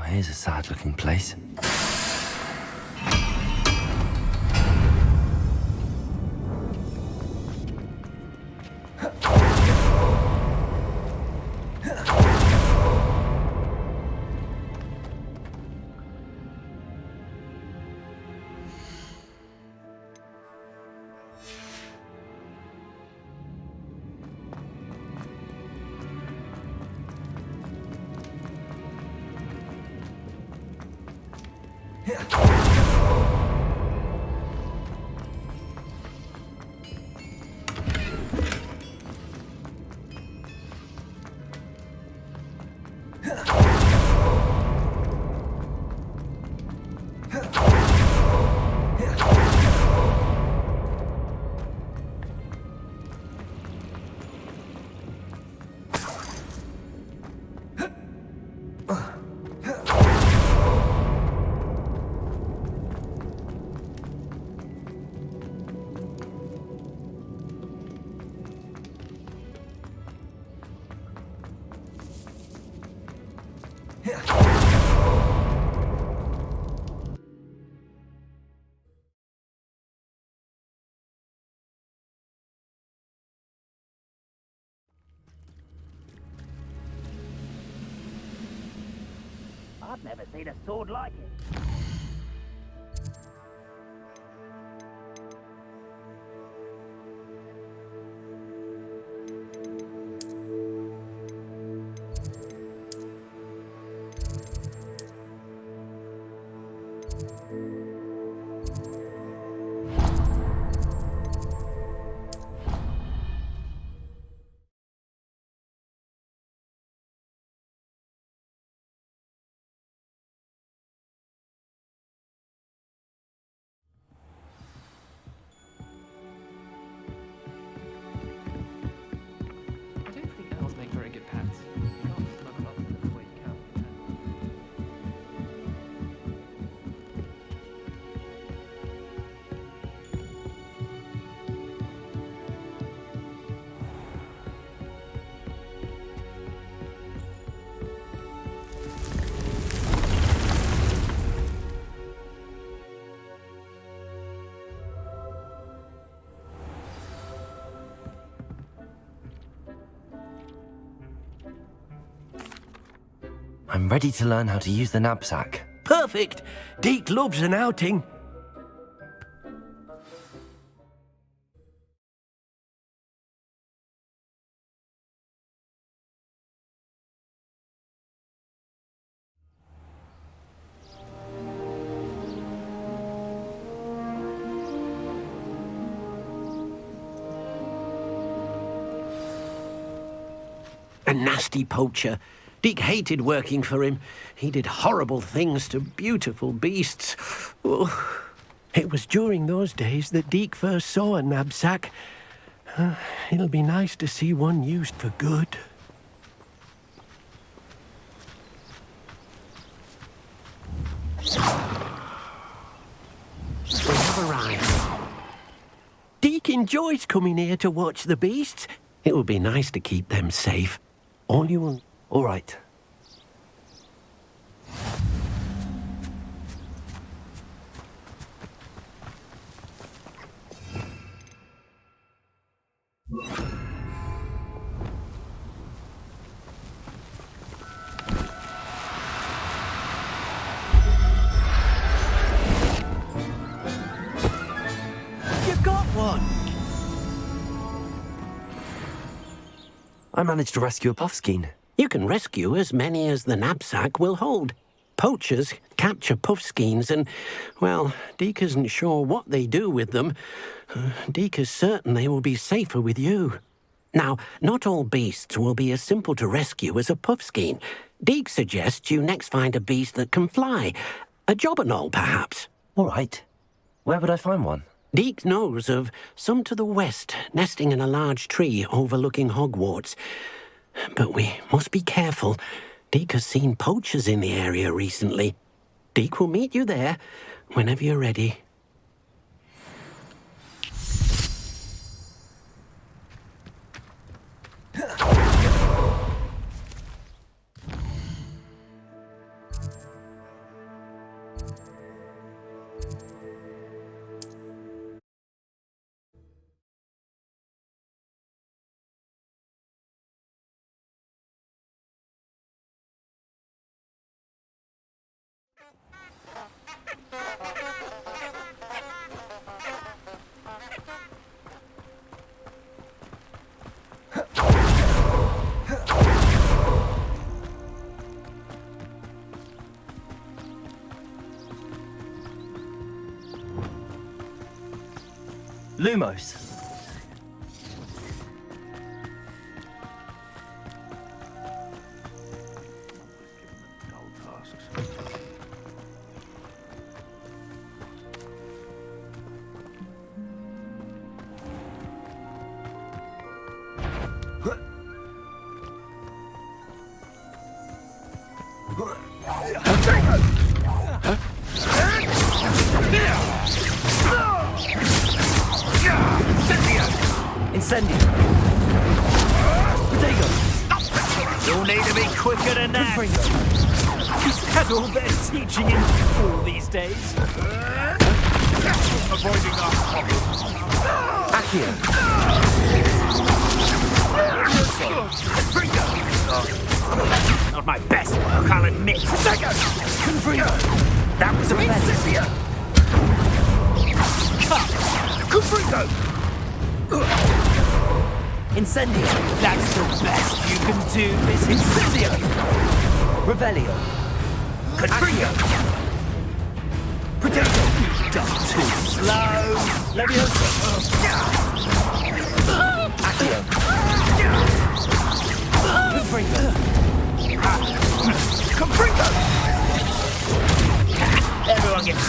here's a sad-looking place. I've never seen a sword like it. I don't think elves make very good pets. You can't smuggle up the way you can. I'm ready to learn how to use the knapsack. Perfect! Deke loves an outing. A nasty poacher. Deke hated working for him. He did horrible things to beautiful beasts. Oh. It was during those days that Deke first saw a knapsack. It'll be nice to see one used for good. We have arrived. Deke enjoys coming here to watch the beasts. It will be nice to keep them safe. All you will... All right. You've got one! I managed to rescue a puffskein. You can rescue as many as the knapsack will hold. Poachers capture puffskeins and, well, Deke isn't sure what they do with them. Deke is certain they will be safer with you. Now, not all beasts will be as simple to rescue as a puffskein. Deke suggests you next find a beast that can fly. A jobberknoll, perhaps. All right. Where would I find one? Deke knows of some to the west, nesting in a large tree overlooking Hogwarts. But we must be careful. Deke has seen poachers in the area recently. Deke will meet you there whenever you're ready. Lumos. Incendio! Protego! You'll need to be quicker than that. Confringo! Is that all they're teaching in school these days? Avoiding our problems. Accio! Not my best work, I'll admit. Confringo! That was a Incendio! Cut! Confringo! Incendio! That's the best you can do, is Incendio! Revelio! Confringo! Protego! You've done too slow. Levioso! Accio! Confringo! Confringo! Everyone gets...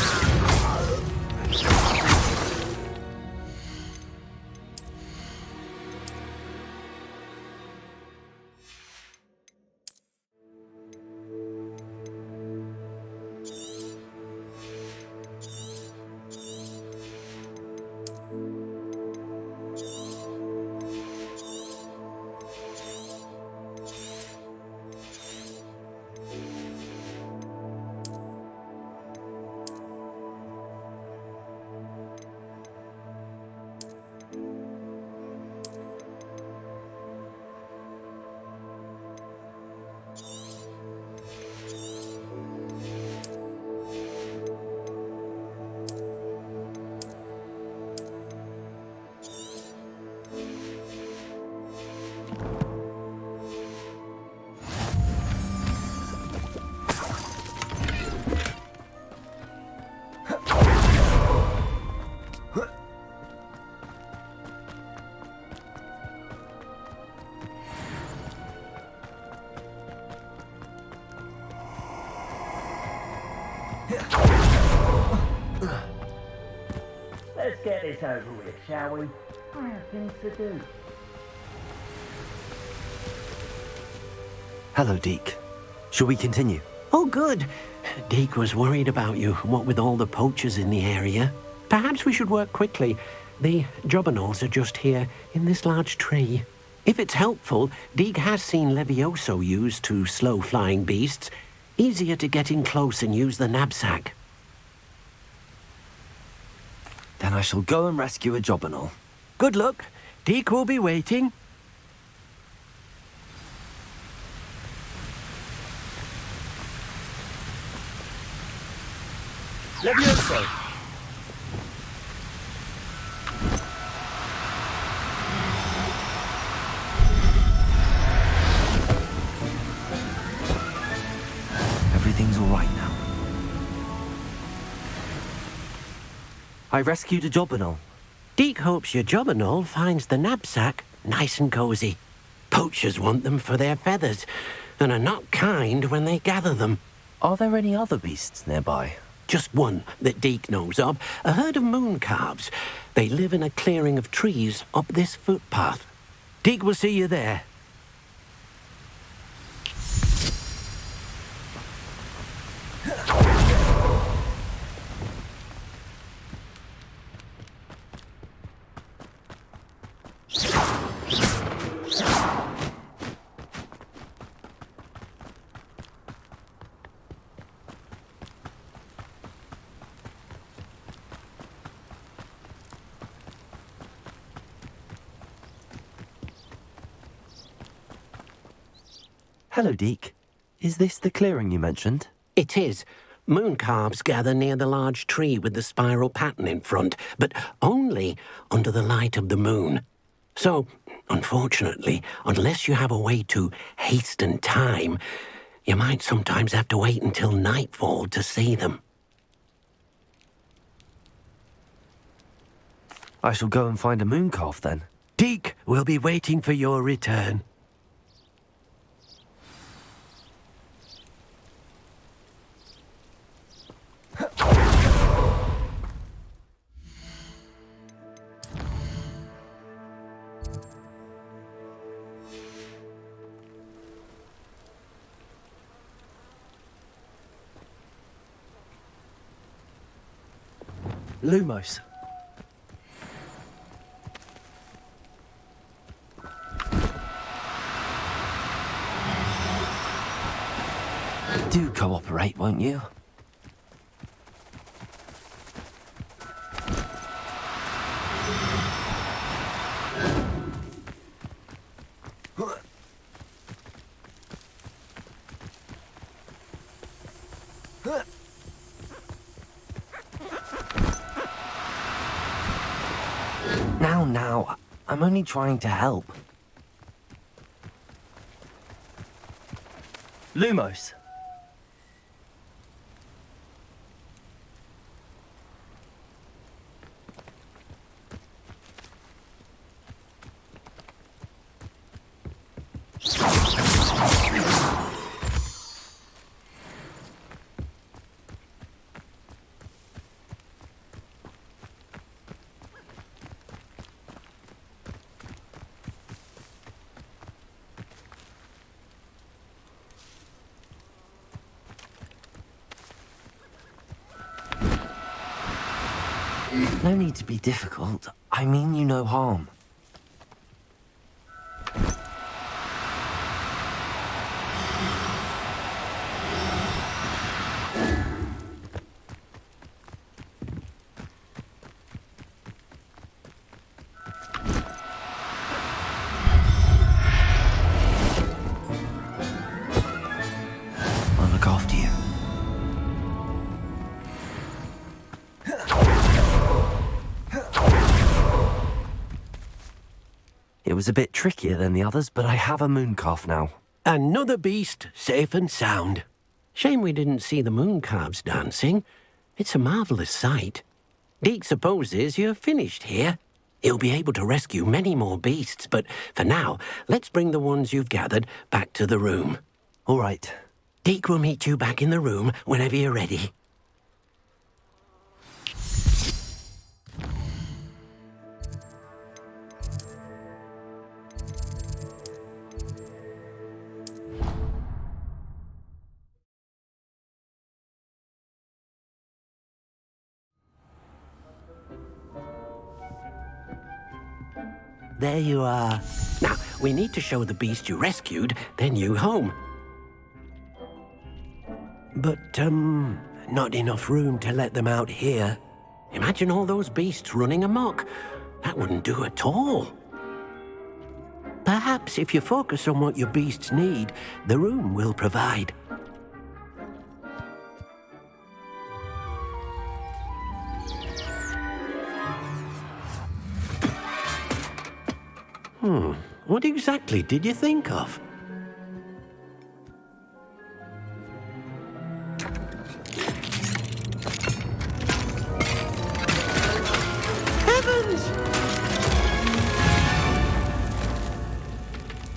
Let's get this over with, shall we? I have things to do. Hello, Deke. Shall we continue? Oh, good. Deke was worried about you, what with all the poachers in the area. Perhaps we should work quickly. The jobberknolls are just here, in this large tree. If it's helpful, Deke has seen Levioso used to slow flying beasts. Easier to get in close and use the knapsack. Then I shall go and rescue a jobberknoll. Good luck. Deke will be waiting. Levioso! Everything's all right now. I rescued a jobberknoll. Deke hopes your jobberknoll finds the knapsack nice and cozy. Poachers want them for their feathers, and are not kind when they gather them. Are there any other beasts nearby? Just one that Deke knows of, a herd of moon calves. They live in a clearing of trees up this footpath. Deke will see you there. Hello, Deke. Is this the clearing you mentioned? It is. Moon calves gather near the large tree with the spiral pattern in front, but only under the light of the moon. So, unfortunately, unless you have a way to hasten time, you might sometimes have to wait until nightfall to see them. I shall go and find a moon calf then. Deke will be waiting for your return. Lumos. Do cooperate, won't you? Now, I'm only trying to help. Lumos. No need to be difficult. I mean you no harm. I'll look after you. It was a bit trickier than the others, but I have a moon calf now. Another beast, safe and sound. Shame we didn't see the moon calves dancing. It's a marvellous sight. Deke supposes you're finished here. He'll be able to rescue many more beasts, but for now, let's bring the ones you've gathered back to the room. All right. Deke will meet you back in the room whenever you're ready. There you are. Now, we need to show the beast you rescued their new home. But, not enough room to let them out here. Imagine all those beasts running amok. That wouldn't do at all. Perhaps if you focus on what your beasts need, the room will provide. What exactly did you think of? Heavens!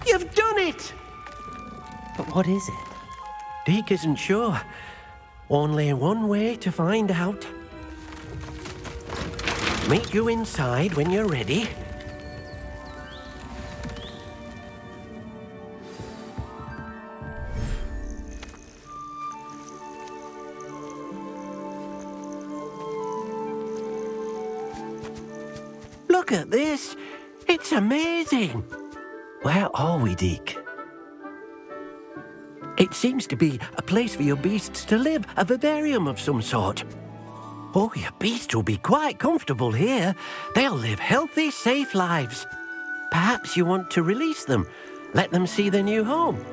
You've done it! But what is it? Deke isn't sure. Only one way to find out. Meet you inside when you're ready. Look at this. It's amazing. Where are we, Deke? It seems to be a place for your beasts to live, a vivarium of some sort. Oh, your beasts will be quite comfortable here. They'll live healthy, safe lives. Perhaps you want to release them, let them see their new home.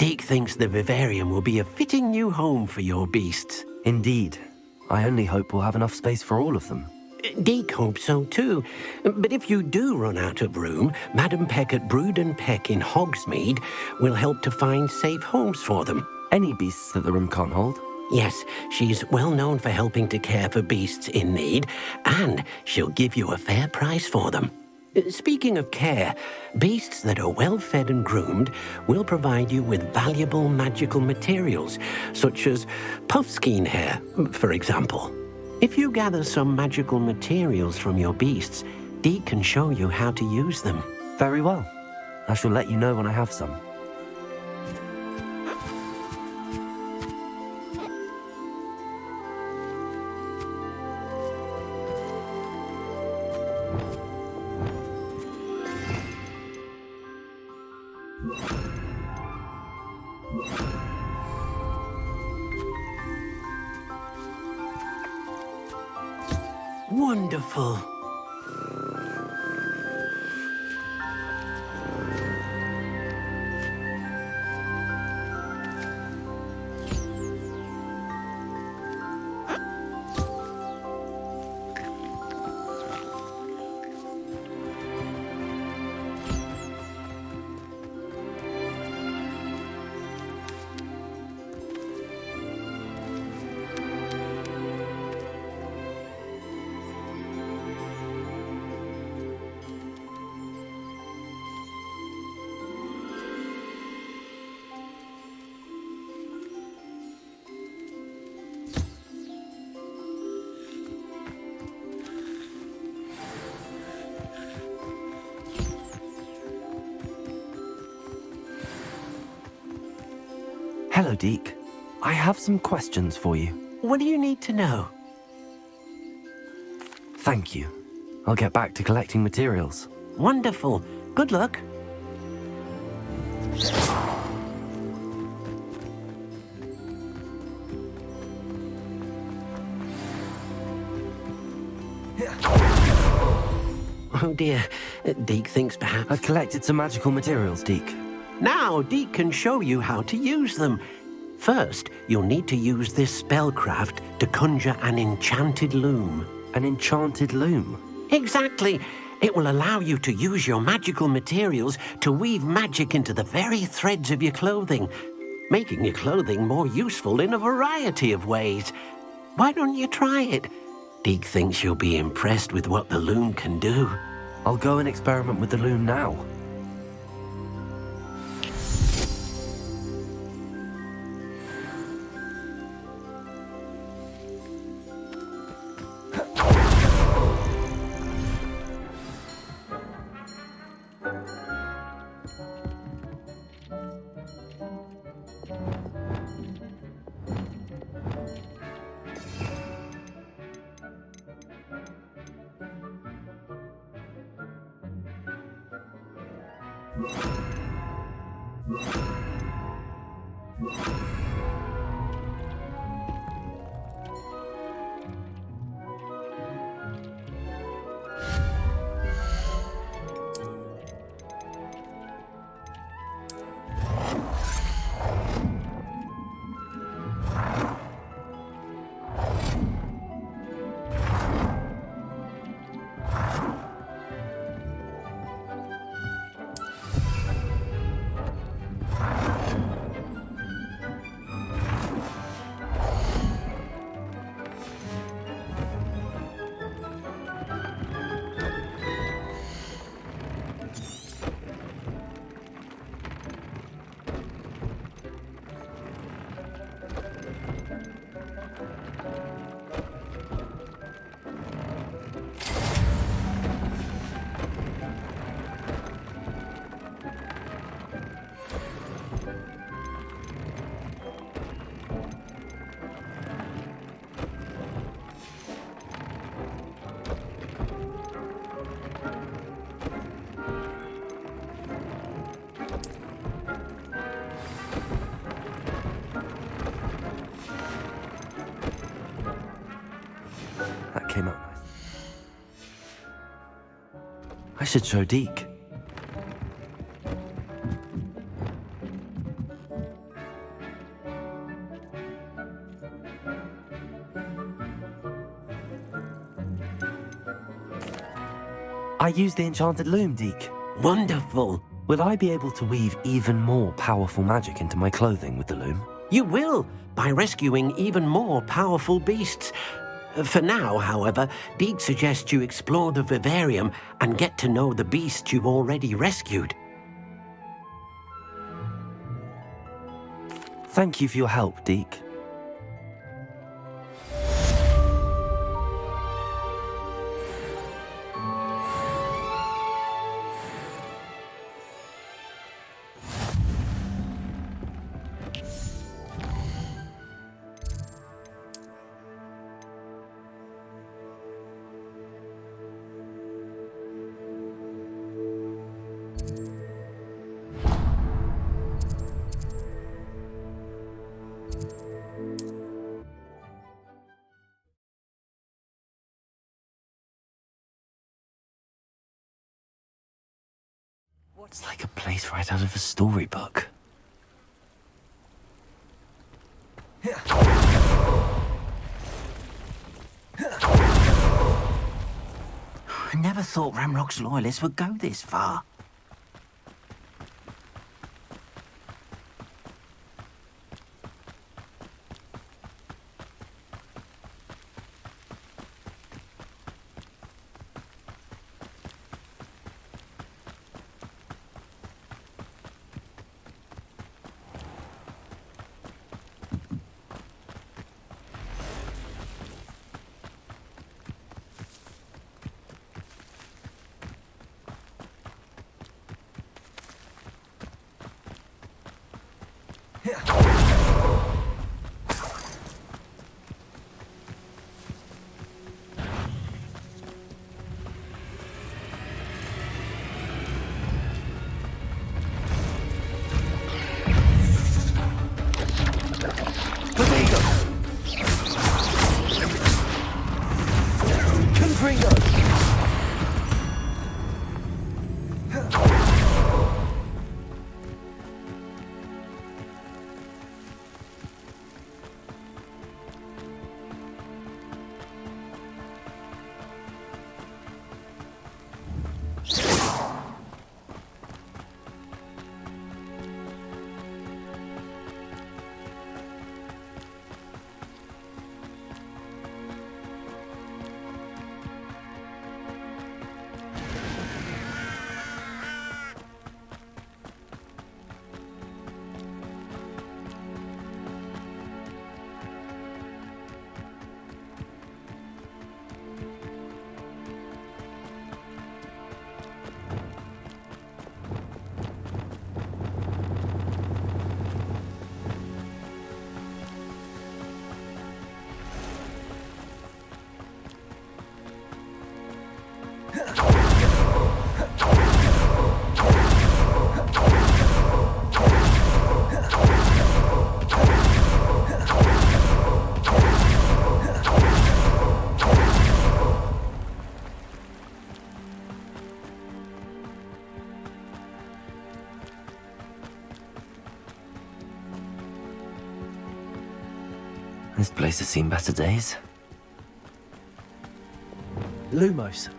Deke thinks the vivarium will be a fitting new home for your beasts. Indeed. I only hope we'll have enough space for all of them. Deke hopes so too. But if you do run out of room, Madam Peck at Brood and Peck in Hogsmeade will help to find safe homes for them. Any beasts that the room can't hold? Yes, she's well known for helping to care for beasts in need, and she'll give you a fair price for them. Speaking of care, beasts that are well fed and groomed will provide you with valuable magical materials, such as puffskein hair, for example. If you gather some magical materials from your beasts, Deke can show you how to use them. Very well. I shall let you know when I have some. Wonderful. Hello, Deke. I have some questions for you. What do you need to know? Thank you. I'll get back to collecting materials. Wonderful. Good luck. Oh dear. Deke thinks perhaps... I've collected some magical materials, Deke. Now Deke can show you how to use them. First, you'll need to use this spellcraft to conjure an enchanted loom. An enchanted loom? Exactly. It will allow you to use your magical materials to weave magic into the very threads of your clothing, making your clothing more useful in a variety of ways. Why don't you try it? Deke thinks you'll be impressed with what the loom can do. I'll go and experiment with the loom now. That came out nice. I should show Deke. I use the enchanted loom, Deke. Wonderful. Will I be able to weave even more powerful magic into my clothing with the loom? You will, by rescuing even more powerful beasts. For now, however, Deke suggests you explore the vivarium and get to know the beasts you've already rescued. Thank you for your help, Deke. It's like a place right out of a storybook. I never thought Ramrock's loyalists would go this far. This place has seen better days. Lumos.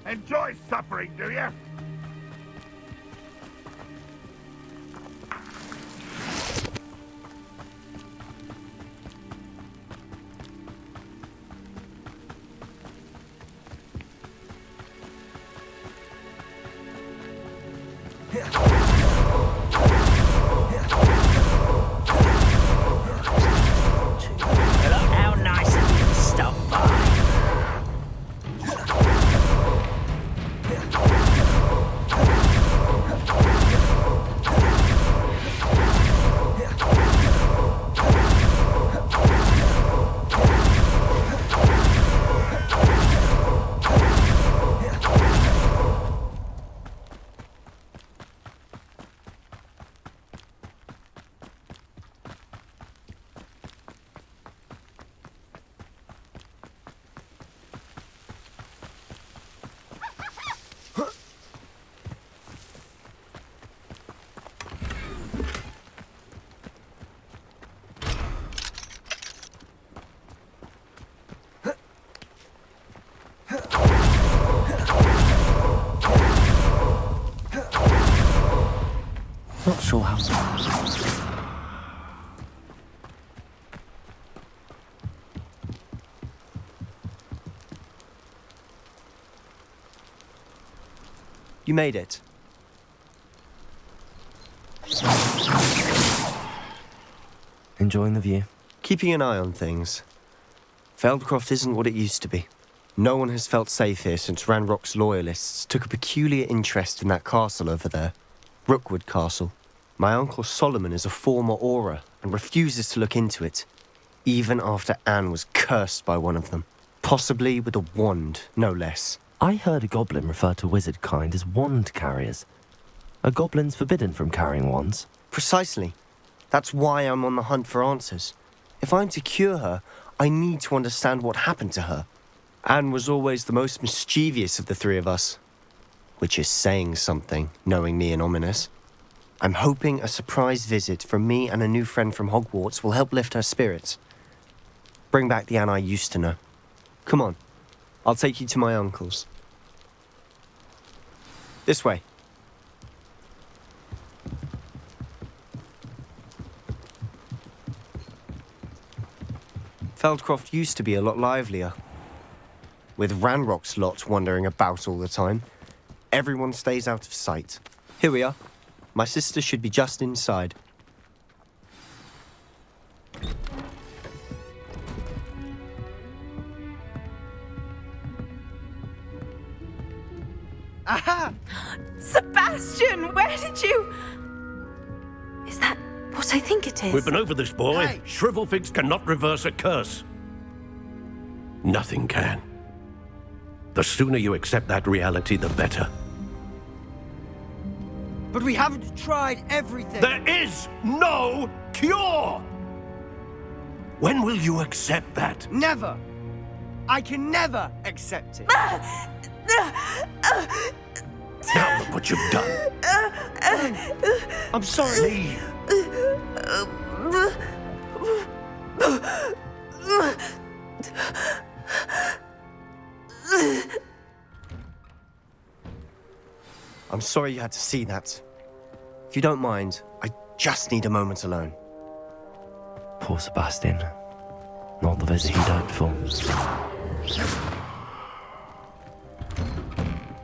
Enjoy suffering, do you? How nice of you to stop by. Not sure how. You made it. Enjoying the view? Keeping an eye on things. Feldcroft isn't what it used to be. No one has felt safe here since Ranrock's loyalists took a peculiar interest in that castle over there. Rookwood Castle. My uncle Solomon is a former Auror and refuses to look into it, even after Anne was cursed by one of them. Possibly with a wand, no less. I heard a goblin refer to wizard kind as wand carriers. Are goblins forbidden from carrying wands? Precisely. That's why I'm on the hunt for answers. If I'm to cure her, I need to understand what happened to her. Anne was always the most mischievous of the three of us. Which is saying something, knowing me and Ominous. I'm hoping a surprise visit from me and a new friend from Hogwarts will help lift her spirits. Bring back the Anne I used to know. Come on, I'll take you to my uncle's. This way. Feldcroft used to be a lot livelier. With Ranrock's lot wandering about all the time, everyone stays out of sight. Here we are. My sister should be just inside. Aha! Sebastian, where did you... Is that what I think it is? We've been over this, boy. Hey. Shrivelfigs cannot reverse a curse. Nothing can. The sooner you accept that reality, the better. But we haven't tried everything. There is no cure! When will you accept that? Never. I can never accept it. Now look what you've done. I'm sorry. Leave. I'm sorry you had to see that. If you don't mind, I just need a moment alone. Poor Sebastian. Not the visit he'd hoped for.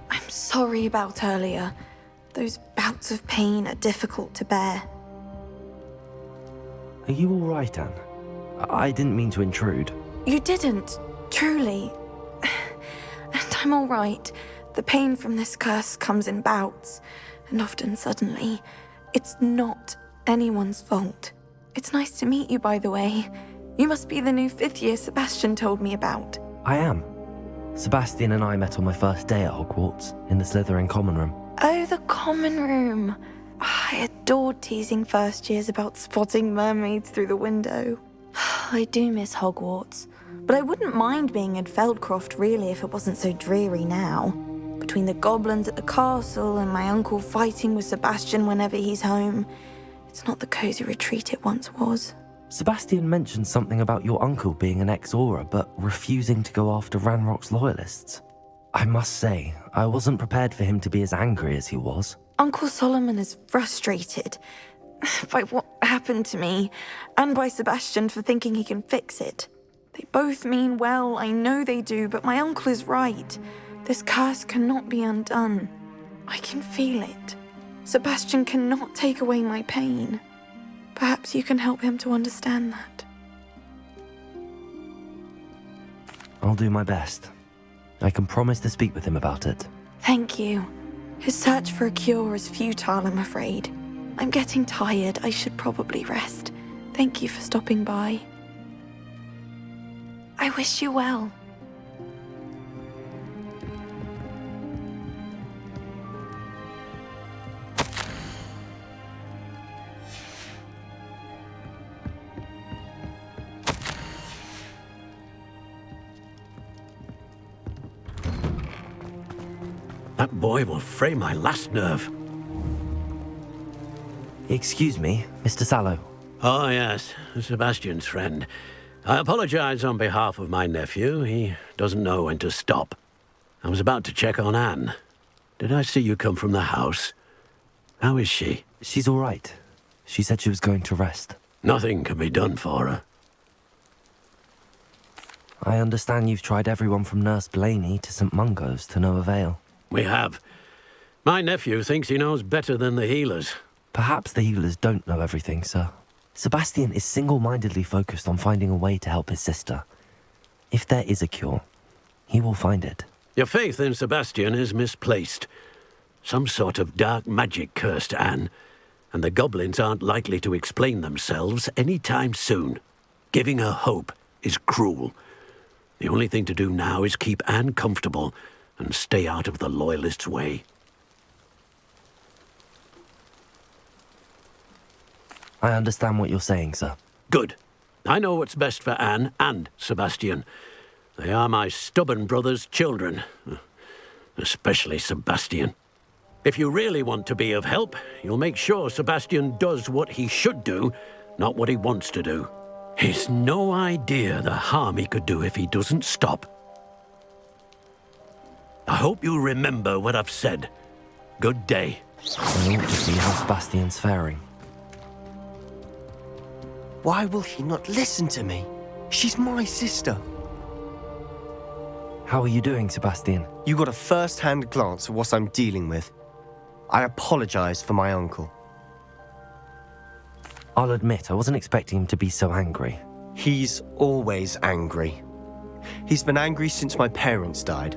I'm sorry about earlier. Those bouts of pain are difficult to bear. Are you all right, Anne? I didn't mean to intrude. You didn't, truly. And I'm all right. The pain from this curse comes in bouts, and often suddenly. It's not anyone's fault. It's nice to meet you, by the way. You must be the new 5th year Sebastian told me about. I am. Sebastian and I met on my first day at Hogwarts, in the Slytherin common room. Oh, the common room. I adored teasing first years about spotting mermaids through the window. I do miss Hogwarts, but I wouldn't mind being in Feldcroft really if it wasn't so dreary now. Between the goblins at the castle and my uncle fighting with Sebastian whenever he's home, it's not the cosy retreat it once was. Sebastian mentioned something about your uncle being an ex-Auror, but refusing to go after Ranrock's loyalists. I must say, I wasn't prepared for him to be as angry as he was. Uncle Solomon is frustrated by what happened to me, and by Sebastian for thinking he can fix it. They both mean well, I know they do, but my uncle is right. This curse cannot be undone. I can feel it. Sebastian cannot take away my pain. Perhaps you can help him to understand that. I'll do my best. I can promise to speak with him about it. Thank you. His search for a cure is futile, I'm afraid. I'm getting tired. I should probably rest. Thank you for stopping by. I wish you well. That boy will fray my last nerve. Excuse me, Mr. Sallow. Oh, yes, Sebastian's friend. I apologize on behalf of my nephew. He doesn't know when to stop. I was about to check on Anne. Did I see you come from the house? How is she? She's all right. She said she was going to rest. Nothing can be done for her. I understand you've tried everyone from Nurse Blaney to St. Mungo's to no avail. We have. My nephew thinks he knows better than the healers. Perhaps the healers don't know everything, sir. Sebastian is single-mindedly focused on finding a way to help his sister. If there is a cure, he will find it. Your faith in Sebastian is misplaced. Some sort of dark magic cursed Anne, and the goblins aren't likely to explain themselves any time soon. Giving her hope is cruel. The only thing to do now is keep Anne comfortable and stay out of the Loyalists' way. I understand what you're saying, sir. Good. I know what's best for Anne and Sebastian. They are my stubborn brother's children. Especially Sebastian. If you really want to be of help, you'll make sure Sebastian does what he should do, not what he wants to do. He's no idea the harm he could do if he doesn't stop. I hope you remember what I've said. Good day. I ought to see how Sebastian's faring. Why will he not listen to me? She's my sister. How are you doing, Sebastian? You got a first-hand glance at what I'm dealing with. I apologize for my uncle. I'll admit, I wasn't expecting him to be so angry. He's always angry. He's been angry since my parents died.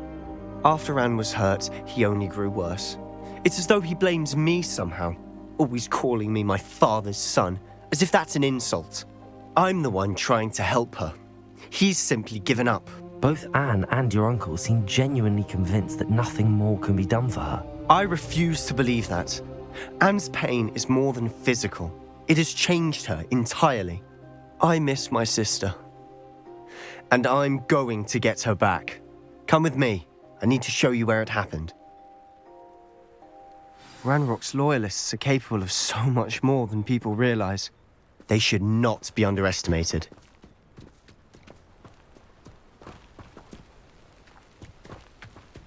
After Anne was hurt, he only grew worse. It's as though he blames me somehow, always calling me my father's son, as if that's an insult. I'm the one trying to help her. He's simply given up. Both Anne and your uncle seem genuinely convinced that nothing more can be done for her. I refuse to believe that. Anne's pain is more than physical. It has changed her entirely. I miss my sister. And I'm going to get her back. Come with me. I need to show you where it happened. Ranrock's loyalists are capable of so much more than people realize. They should not be underestimated.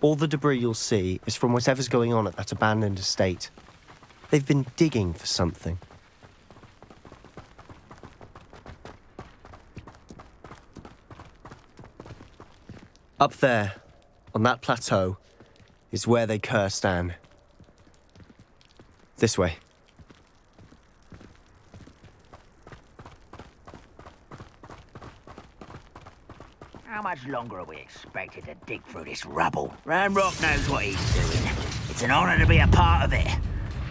All the debris you'll see is from whatever's going on at that abandoned estate. They've been digging for something. Up there, on that plateau, is where they cursed Anne. This way. How much longer are we expected to dig through this rubble? Ranrock knows what he's doing. It's an honor to be a part of it.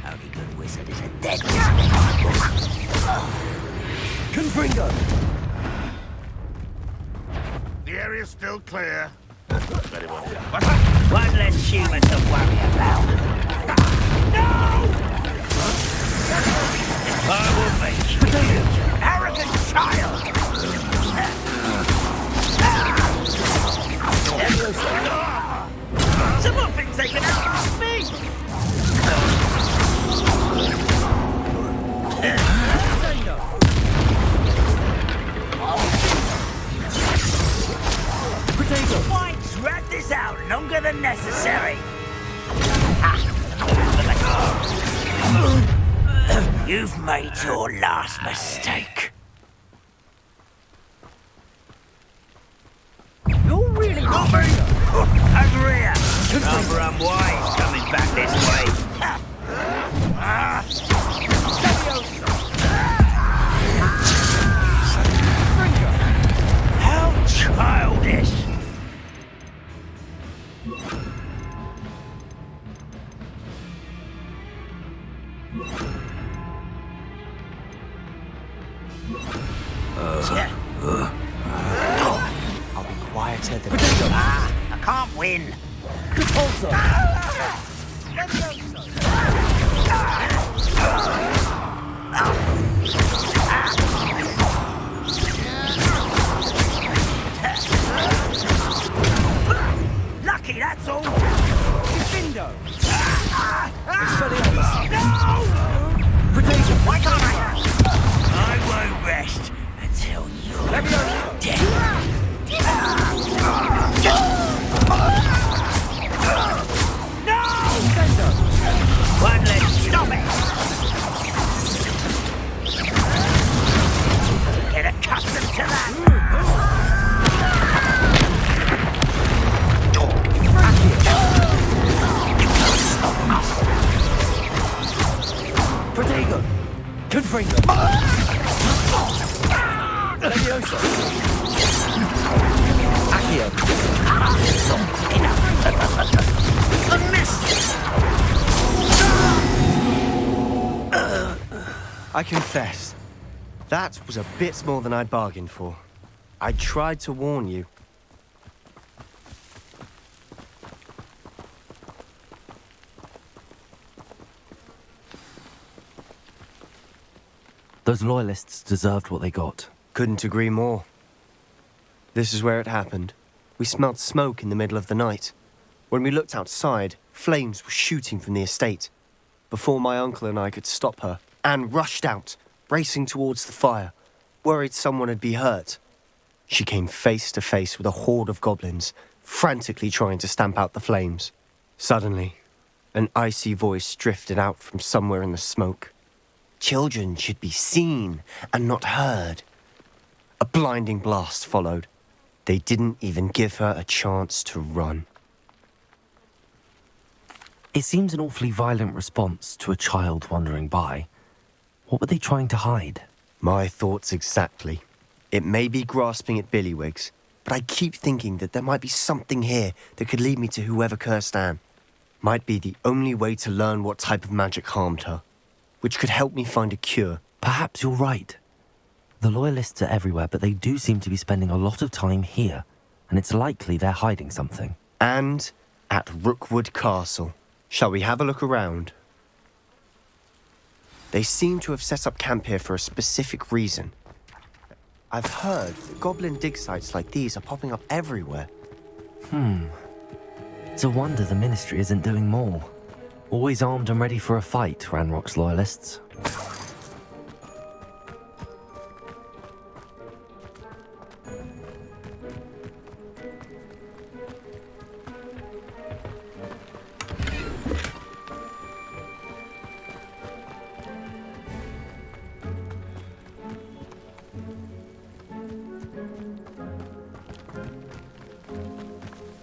Only good wizard is a dead wizard. Confringo! The area's still clear. One less human to worry about. No! I will make you, arrogant child! Someone thinks they can outrun me! Why drag this out longer than necessary? You've made your last mistake. You're really not very... Agria! Number unwise coming back this way. How childish! I'll be quieter than... I can't win. Lucky, that's all. Defendo! No! Why can't I won't rest until you're dead. One less, stop it! Get accustomed to that! Protego! Confringo! Levioso! Accio! A miss! I confess, that was a bit more than I'd bargained for. I tried to warn you. Those loyalists deserved what they got. Couldn't agree more. This is where it happened. We smelled smoke in the middle of the night. When we looked outside, flames were shooting from the estate. Before my uncle and I could stop her, Anne rushed out, racing towards the fire, worried someone had been hurt. She came face to face with a horde of goblins, frantically trying to stamp out the flames. Suddenly, an icy voice drifted out from somewhere in the smoke. Children should be seen and not heard. A blinding blast followed. They didn't even give her a chance to run. It seems an awfully violent response to a child wandering by. What were they trying to hide? My thoughts exactly. It may be grasping at Billywigs, but I keep thinking that there might be something here that could lead me to whoever cursed Anne. Might be the only way to learn what type of magic harmed her, which could help me find a cure. Perhaps you're right. The Loyalists are everywhere, but they do seem to be spending a lot of time here, and it's likely they're hiding something. And at Rookwood Castle. Shall we have a look around? They seem to have set up camp here for a specific reason. I've heard that goblin dig sites like these are popping up everywhere. It's a wonder the Ministry isn't doing more. Always armed and ready for a fight, Ranrock's loyalists.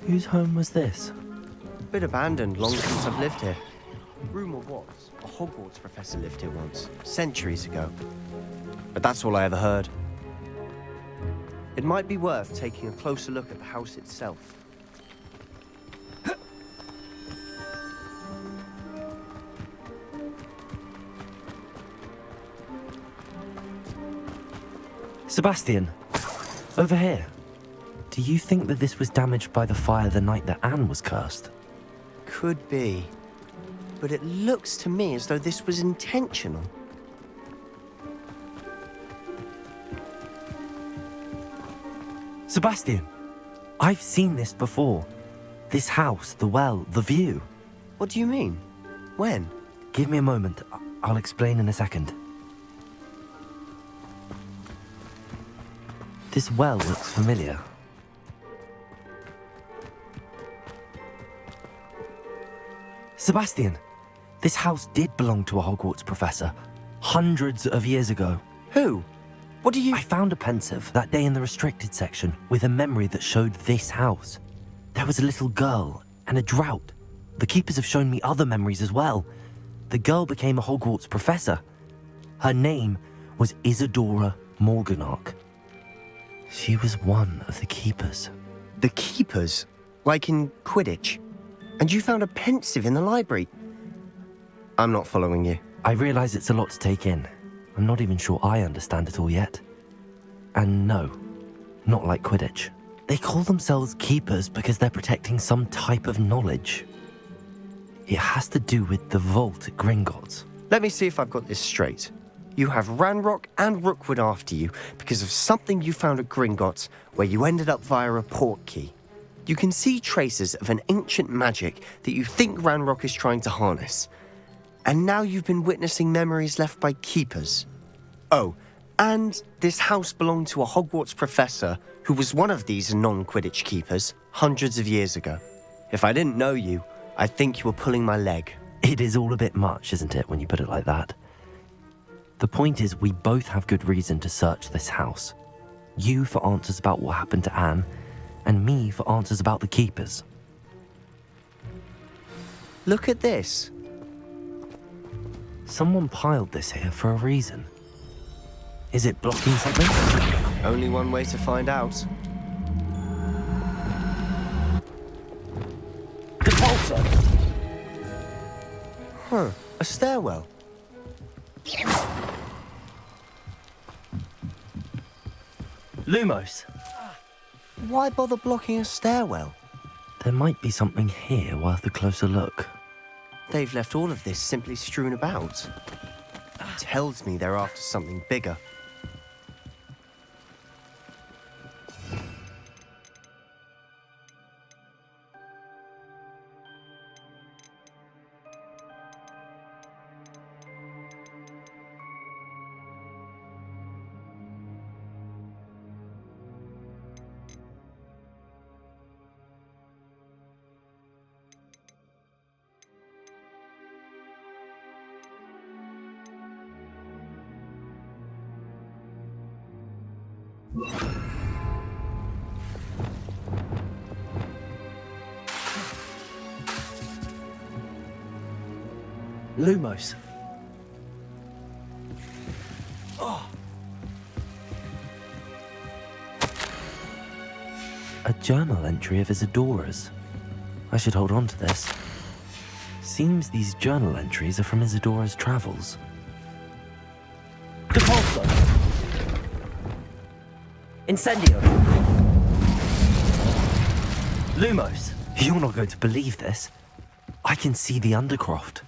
Whose home was this? Bit abandoned long since I've lived here. Rumour was a Hogwarts professor lived here once, centuries ago. But that's all I ever heard. It might be worth taking a closer look at the house itself. Sebastian, over here. Do you think that this was damaged by the fire the night that Anne was cursed? Could be. But it looks to me as though this was intentional. Sebastian, I've seen this before. This house, the well, the view. What do you mean? When? Give me a moment. I'll explain in a second. This well looks familiar. Sebastian, this house did belong to a Hogwarts professor, hundreds of years ago. Who? What do you... I found a pensive that day in the restricted section with a memory that showed this house. There was a little girl and a drought. The keepers have shown me other memories as well. The girl became a Hogwarts professor. Her name was Isadora Morganach. She was one of the keepers. The keepers? Like in Quidditch? And you found a pensive in the library? I'm not following you. I realize it's a lot to take in. I'm not even sure I understand it all yet. And no, not like Quidditch. They call themselves keepers because they're protecting some type of knowledge. It has to do with the vault at Gringotts. Let me see if I've got this straight. You have Ranrock and Rookwood after you because of something you found at Gringotts where you ended up via a port key. You can see traces of an ancient magic that you think Ranrock is trying to harness. And now you've been witnessing memories left by keepers. Oh, and this house belonged to a Hogwarts professor who was one of these non-Quidditch keepers hundreds of years ago. If I didn't know you, I'd think you were pulling my leg. It is all a bit much, isn't it, when you put it like that? The point is, we both have good reason to search this house. You for answers about what happened to Anne, and me for answers about the keepers. Look at this. Someone piled this here for a reason. Is it blocking something? Only one way to find out. Repulsor! Huh, a stairwell. Lumos! Why bother blocking a stairwell? There might be something here worth a closer look. They've left all of this simply strewn about. Tells me they're after something bigger. Lumos. A journal entry of Isadora's. I should hold on to this. Seems these journal entries are from Isadora's travels. Repulsor! Incendio! Lumos! You're not going to believe this. I can see the Undercroft.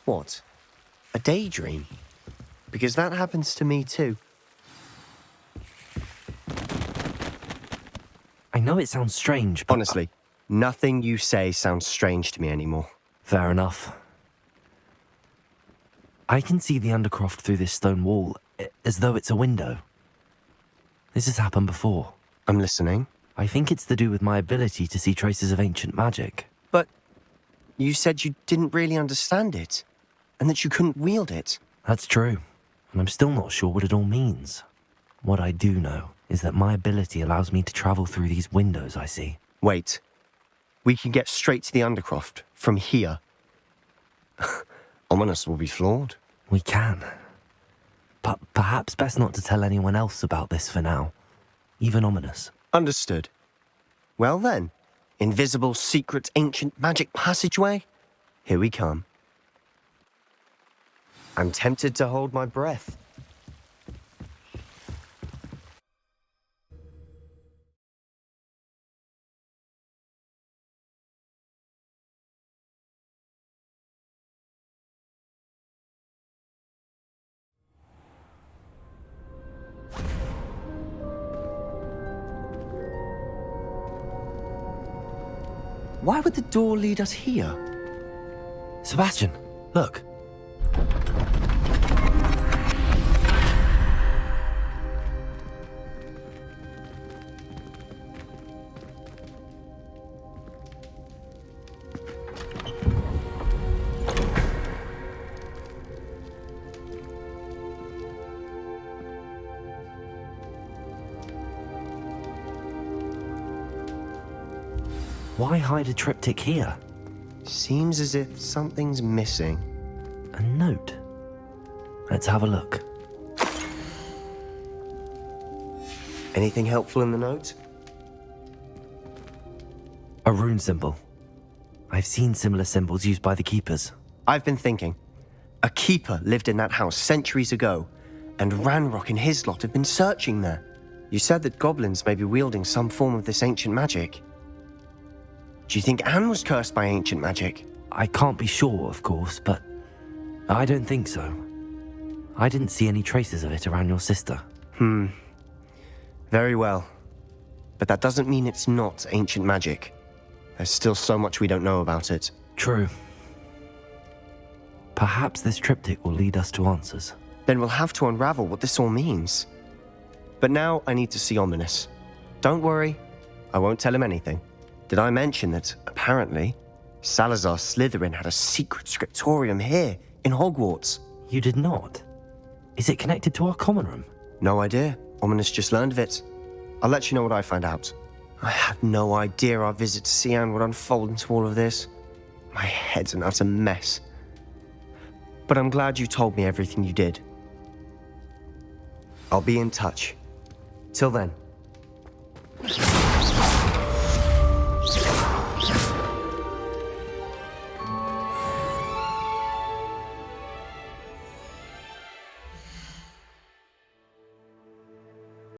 What? A daydream? because that happens to me too. I know it sounds strange, but... Honestly, nothing you say sounds strange to me anymore. Fair enough. I can see the Undercroft through this stone wall, as though it's a window. This has happened before. I'm listening. I think it's to do with my ability to see traces of ancient magic. But you said you didn't really understand it, and that you couldn't wield it. That's true, and I'm still not sure what it all means. What I do know is that my ability allows me to travel through these windows I see. Wait. We can get straight to the Undercroft from here. Ominous will be flawed. We can. But perhaps best not to tell anyone else about this for now. Even Ominous. Understood. Well then, invisible, secret, ancient magic passageway? Here we come. I'm tempted to hold my breath. Why would the door lead us here? Sebastian, look. Why hide a triptych here? Seems as if something's missing. A note. Let's have a look. Anything helpful in the note? A rune symbol. I've seen similar symbols used by the keepers. I've been thinking. A keeper lived in that house centuries ago, and Ranrock and his lot have been searching there. You said that goblins may be wielding some form of this ancient magic. Do you think Anne was cursed by ancient magic? I can't be sure, of course, but I don't think so. I didn't see any traces of it around your sister. Very well. But that doesn't mean it's not ancient magic. There's still so much we don't know about it. True. Perhaps this triptych will lead us to answers. Then we'll have to unravel what this all means. But now I need to see Ominous. Don't worry, I won't tell him anything. Did I mention that, apparently, Salazar Slytherin had a secret scriptorium here in Hogwarts? You did not? Is it connected to our common room? No idea. Ominous just learned of it. I'll let you know what I find out. I had no idea our visit to see Anne would unfold into all of this. My head's an utter mess. But I'm glad you told me everything you did. I'll be in touch. Till then.